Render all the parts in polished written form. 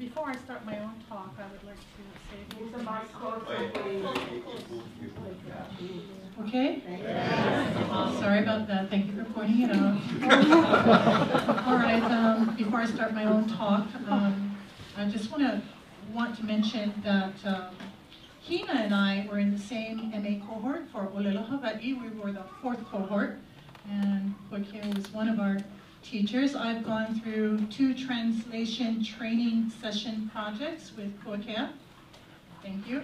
Before I start my own talk, I would like to say okay? Sorry about that. Thank you for pointing it out. All right. Before I start my own talk, I just want to mention that Hina and I were in the same MA cohort for Olelo Hawaii. We were the 4th cohort, and Puakea was one of our teachers. I've gone through 2 translation training session projects with Puakea. Thank you.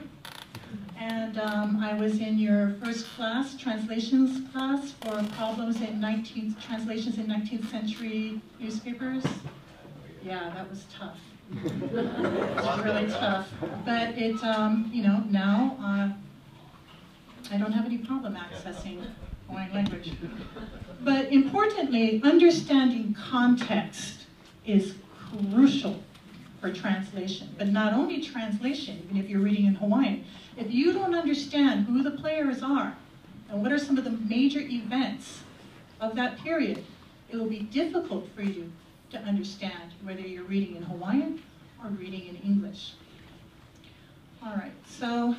And I was in your first class, translations class, for problems in translations in 19th century newspapers. Yeah, that was tough. It was really tough. But it, you know, now I don't have any problem accessing Hawaiian language. But importantly, understanding context is crucial for translation. But not only translation, even if you're reading in Hawaiian, if you don't understand who the players are and what are some of the major events of that period, it will be difficult for you to understand whether you're reading in Hawaiian or reading in English. All right, so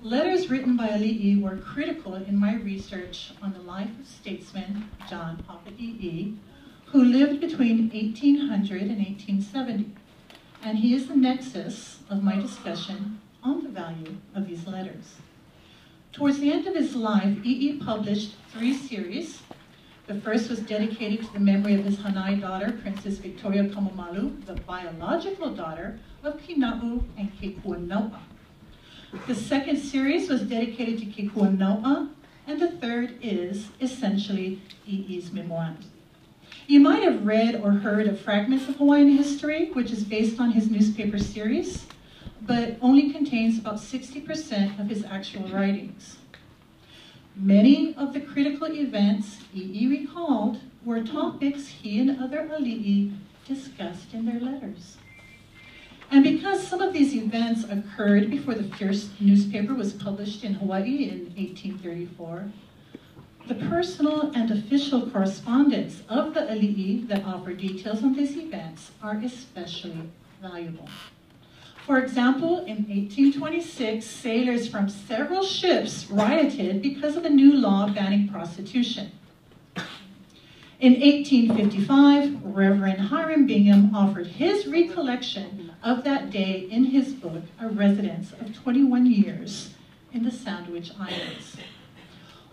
letters written by Ali'i were critical in my research on the life of statesman John Papa'i'i, who lived between 1800 and 1870. And he is the nexus of my discussion on the value of these letters. Towards the end of his life, I'i published 3 series. The first was dedicated to the memory of his Hanai daughter, Princess Victoria Kamamalu, the biological daughter of Kina'u and Kekuanao'a. The second series was dedicated to Kekuanao'a, and the third is essentially I'i's memoirs. You might have read or heard of fragments of Hawaiian history, which is based on his newspaper series, but only contains about 60% of his actual writings. Many of the critical events I'i recalled were topics he and other ali'i discussed in their letters. And because some of these events occurred before the first newspaper was published in Hawaii in 1834, the personal and official correspondence of the ali'i that offer details on these events are especially valuable. For example, in 1826, sailors from several ships rioted because of a new law banning prostitution. In 1855, Reverend Hiram Bingham offered his recollection of that day in his book, A Residence of 21 Years in the Sandwich Islands.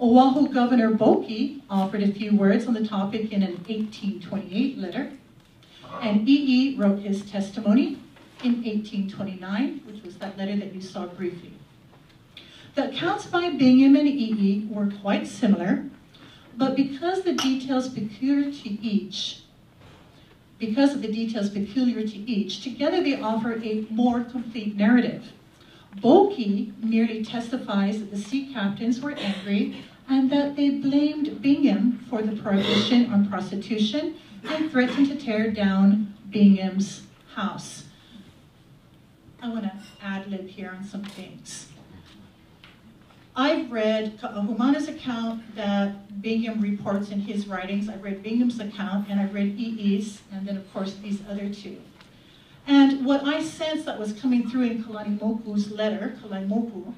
Oahu Governor Boki offered a few words on the topic in an 1828 letter, and I'i wrote his testimony in 1829, which was that letter that you saw briefly. The accounts by Bingham and I'i were quite similar, but because of the details peculiar to each, together they offer a more complete narrative. Boki merely testifies that the sea captains were angry and that they blamed Bingham for the prohibition on prostitution and threatened to tear down Bingham's house. I want to ad-lib here on some things. I've read Ka'ahumana's account that Bingham reports in his writings. I've read Bingham's account, and I've read I'i's, and then of course these other 2. And what I sensed that was coming through in Kalaimoku's letter, Kalaimoku,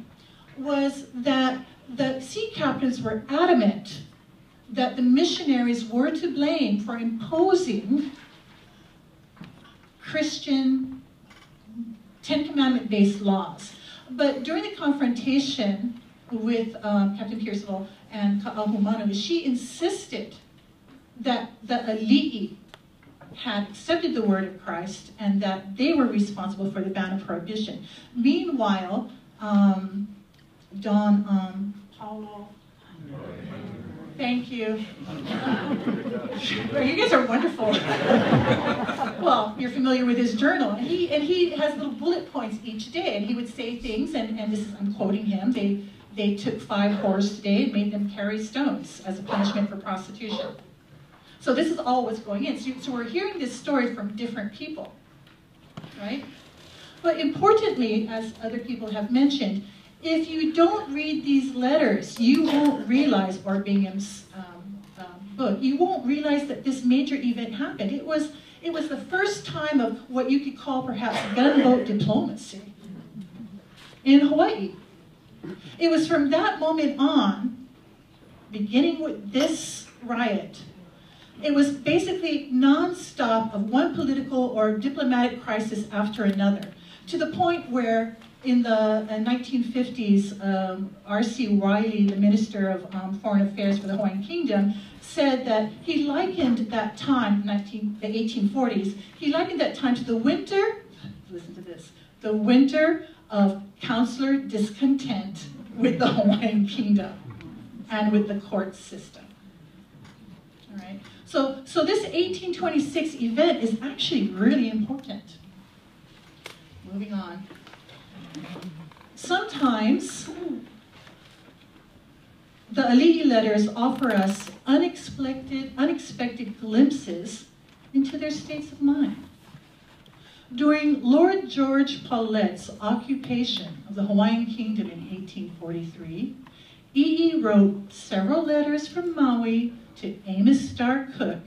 was that the sea captains were adamant that the missionaries were to blame for imposing Christian 10 Commandment-based laws. But during the confrontation with Captain Pierceville and Ka'ahumanu, she insisted that the ali'i had accepted the word of Christ and that they were responsible for the ban of prohibition. Meanwhile, Don Paulo, thank you. You guys are wonderful. Well, you're familiar with his journal, and he has little bullet points each day, and he would say things, and this is, I'm quoting him, they took 5 whores today and made them carry stones as a punishment for prostitution. So this is all what's going in. So we're hearing this story from different people, right? But importantly, as other people have mentioned, if you don't read these letters, you won't realize, or Bingham's book, you won't realize that this major event happened. It was the first time of what you could call perhaps gunboat diplomacy in Hawaii. It was from that moment on, beginning with this riot, it was basically non-stop of one political or diplomatic crisis after another, to the point where in the 1950s, R.C. Wiley, the Minister of Foreign Affairs for the Hawaiian Kingdom, said that he likened that time, the 1840s, he likened that time to the winter, listen to this, the winter of consular discontent with the Hawaiian Kingdom and with the court system. All right. So this 1826 event is actually really important. Moving on. Sometimes the ali'i letters offer us unexpected glimpses into their states of mind. During Lord George Paulette's occupation of the Hawaiian Kingdom in 1843, E.E. wrote several letters from Maui to Amos Starr Cook,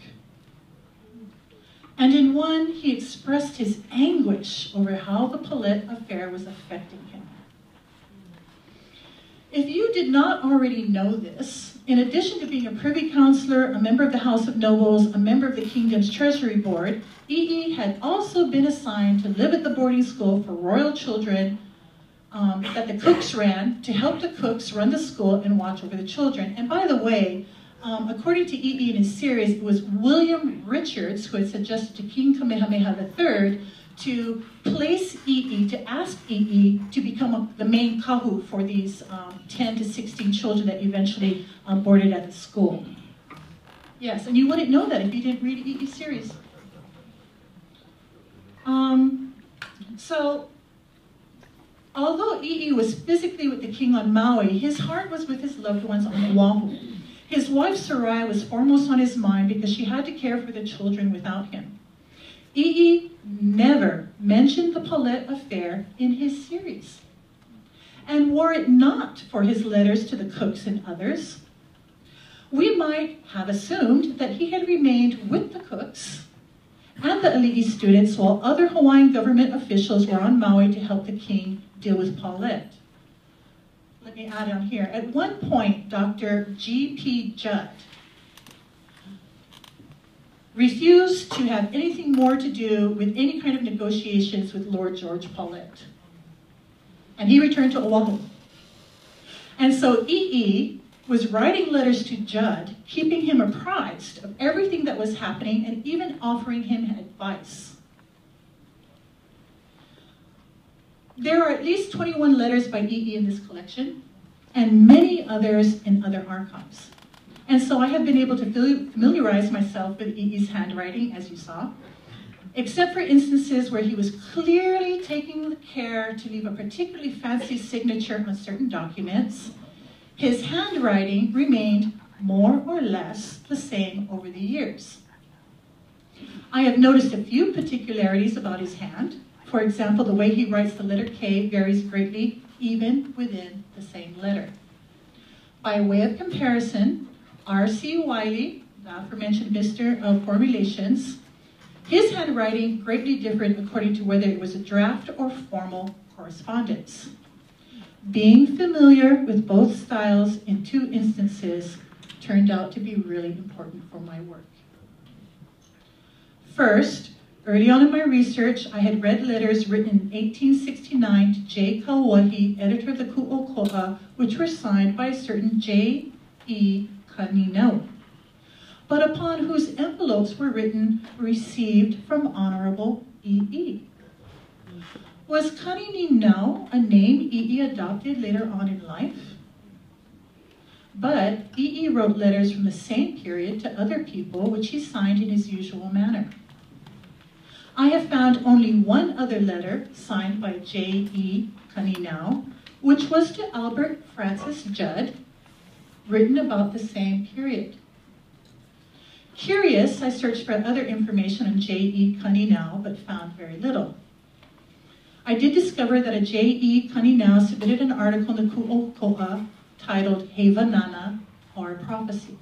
and in one he expressed his anguish over how the Paulette affair was affecting him. If you did not already know this, in addition to being a Privy Councillor, a member of the House of Nobles, a member of the Kingdom's Treasury Board, E.E. had also been assigned to live at the boarding school for royal children that the Cooks ran, to help the Cooks run the school and watch over the children. And by the way, according to E.E. in his series, it was William Richards who had suggested to King Kamehameha III to place E.E., to ask E.E. to become the main kahu for these 10 to 16 children that eventually boarded at the school. Yes, and you wouldn't know that if you didn't read E.E.'s series. So, although E.E. was physically with the king on Maui, his heart was with his loved ones on Oahu. His wife Sarai was foremost on his mind because she had to care for the children without him. E.E. never mentioned the Paulette affair in his series. And were it not for his letters to the Cooks and others, we might have assumed that he had remained with the Cooks and the ali'i students while other Hawaiian government officials were on Maui to help the king deal with Paulette. Let me add on here. At one point, Dr. GP Judd refused to have anything more to do with any kind of negotiations with Lord George Paulette. And he returned to Oahu. And so E.E. was writing letters to Judd, keeping him apprised of everything that was happening and even offering him advice. There are at least 21 letters by E.E. in this collection, and many others in other archives. And so I have been able to familiarize myself with E.E.'s handwriting, as you saw, except for instances where he was clearly taking the care to leave a particularly fancy signature on certain documents. His handwriting remained more or less the same over the years. I have noticed a few particularities about his hand. For example, the way he writes the letter K varies greatly, even within the same letter. By way of comparison, R.C. Wiley, the aforementioned Minister of Foreign Relations, his handwriting greatly differed according to whether it was a draft or formal correspondence. Being familiar with both styles in two instances turned out to be really important for my work. First, early on in my research, I had read letters written in 1869 to J. Kauahi, editor of the Ku'oko'a, which were signed by a certain J.E. Kaninau, but upon whose envelopes were written, "Received from Honorable E.E." Was Kaninau a name E.E. adopted later on in life? But E.E. wrote letters from the same period to other people, which he signed in his usual manner. I have found only one other letter signed by J.E. Kaninau, which was to Albert Francis Judd, written about the same period. Curious, I searched for other information on J.E. Kaninau, but found very little. I did discover that a J.E. Kaninau submitted an article in the Ku'oko'a titled Heva Nana, or Prophecy.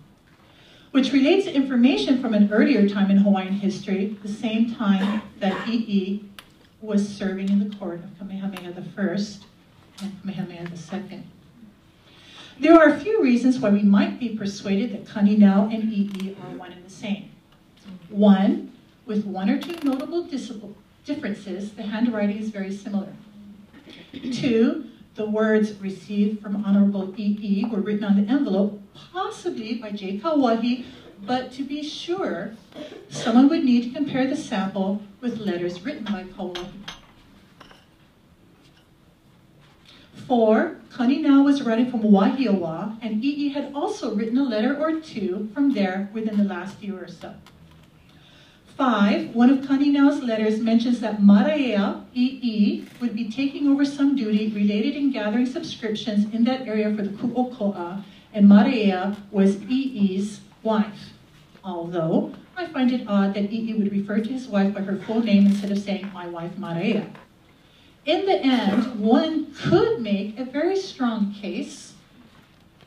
which relates information from an earlier time in Hawaiian history, the same time that EE was serving in the court of Kamehameha I and Kamehameha II. There are a few reasons why we might be persuaded that Kaninau and EE are one and the same. One, with one or two notable differences, the handwriting is very similar. Two, the words received from Honorable EE were written on the envelope, possibly by J. Kawahi, but to be sure, someone would need to compare the sample with letters written by Kawahi. 4, Kaninau was writing from Wahiawa, and EE had also written a letter or two from there within the last year or so. 5, one of Kaninau's letters mentions that Maraea, EE, would be taking over some duty related in gathering subscriptions in that area for the Ku'oko'a, and Maraea was EE's wife. Although, I find it odd that EE would refer to his wife by her full name instead of saying, my wife Maraea. In the end, one could make a very strong case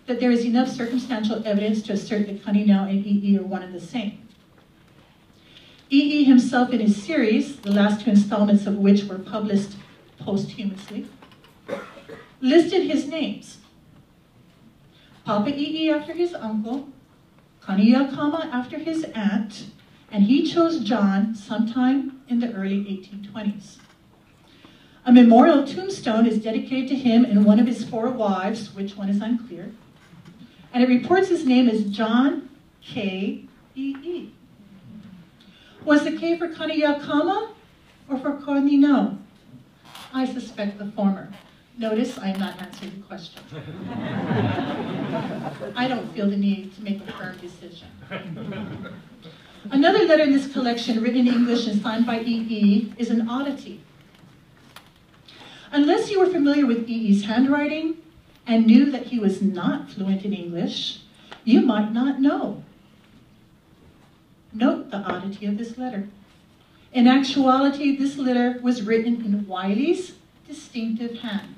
that there is enough circumstantial evidence to assert that Kaninau and EE are one and the same. EE himself in his series, the last 2 installments of which were published posthumously, listed his names. Papa EE after his uncle, Kaniakama after his aunt, and he chose John sometime in the early 1820s. A memorial tombstone is dedicated to him and one of his 4 wives, which one is unclear, and it reports his name as John K. EE. Was the K for Kaniakama or for Kaninau? I suspect the former. Notice I am not answering the question. I don't feel the need to make a firm decision. Another letter in this collection, written in English and signed by EE, is an oddity. Unless you were familiar with EE's handwriting and knew that he was not fluent in English, you might not know. Note the oddity of this letter. In actuality, this letter was written in Wiley's distinctive hand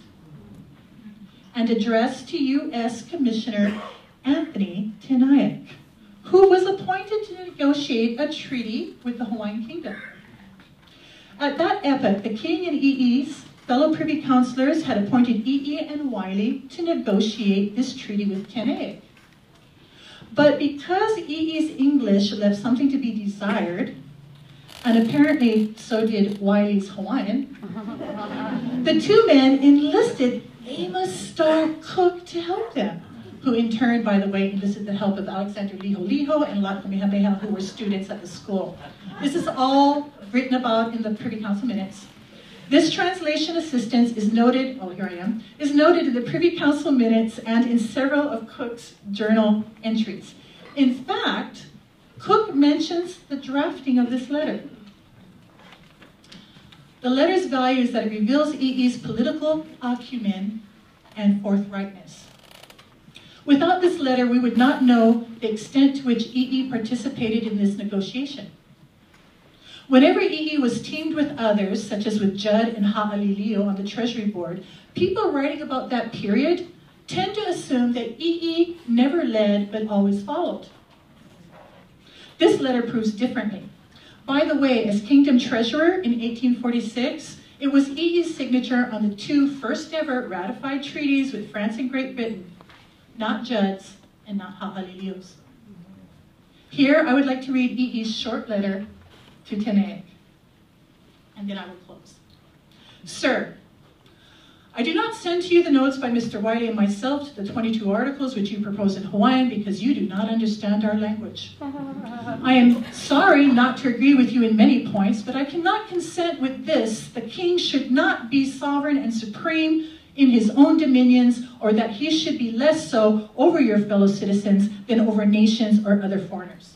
and addressed to U.S. Commissioner Anthony Tenayak, who was appointed to negotiate a treaty with the Hawaiian Kingdom. At that epoch, the King and EE's fellow privy councilors had appointed EE and Wiley to negotiate this treaty with Tenayak. But because EE's English left something to be desired, and apparently so did Wiley's Hawaiian, the 2 men enlisted Amos Starr Cook to help them, who in turn, by the way, enlisted the help of Alexander Liholiho and Lot Kamehameha, who were students at the school. This is all written about in the Privy Council minutes. This translation assistance is noted, oh here I am, is noted in the Privy Council minutes and in several of Cook's journal entries. In fact, Cook mentions the drafting of this letter. The letter's value is that it reveals EE's political acumen and forthrightness. Without this letter, we would not know the extent to which EE participated in this negotiation. Whenever EE was teamed with others, such as with Judd and Ha'alilio on the Treasury Board, people writing about that period tend to assume that EE never led but always followed. This letter proves differently. By the way, as Kingdom Treasurer in 1846, it was EE's signature on the 2 first ever ratified treaties with France and Great Britain, not Judd's and not Ha'alilio's. Here, I would like to read EE's short letter to Tenayak, and then I will close. Sir, I do not send to you the notes by Mr. Wiley and myself to the 22 articles which you propose in Hawaiian because you do not understand our language. I am sorry not to agree with you in many points, but I cannot consent with this: the king should not be sovereign and supreme in his own dominions, or that he should be less so over your fellow citizens than over nations or other foreigners.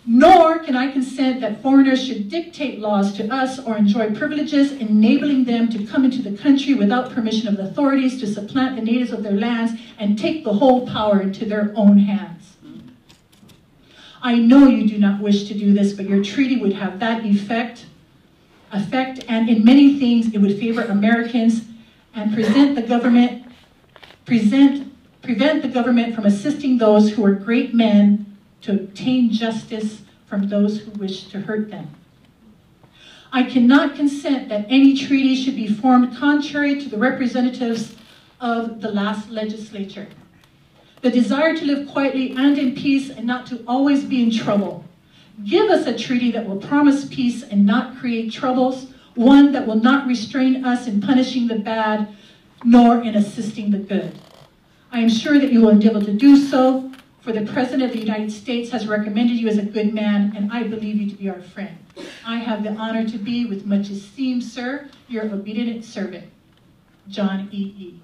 Nor can I consent that foreigners should dictate laws to us or enjoy privileges, enabling them to come into the country without permission of the authorities to supplant the natives of their lands and take the whole power into their own hands. I know you do not wish to do this, but your treaty would have that effect, and in many things it would favor Americans and prevent the government from assisting those who are great men to obtain justice from those who wish to hurt them. I cannot consent that any treaty should be formed contrary to the representatives of the last legislature. The desire to live quietly and in peace and not to always be in trouble. Give us a treaty that will promise peace and not create troubles, one that will not restrain us in punishing the bad, nor in assisting the good. I am sure that you will endeavor to do so, for the President of the United States has recommended you as a good man, and I believe you to be our friend. I have the honor to be, with much esteem, sir, your obedient servant, John E.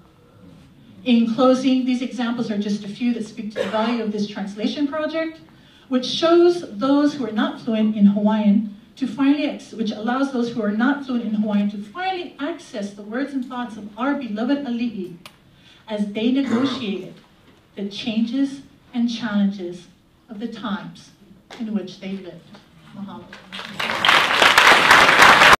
In closing, these examples are just a few that speak to the value of this translation project, which shows those who are not fluent in Hawaiian to finally, which allows those who are not fluent in Hawaiian to finally access the words and thoughts of our beloved ali'i as they negotiated the changes and challenges of the times in which they lived. Mahalo.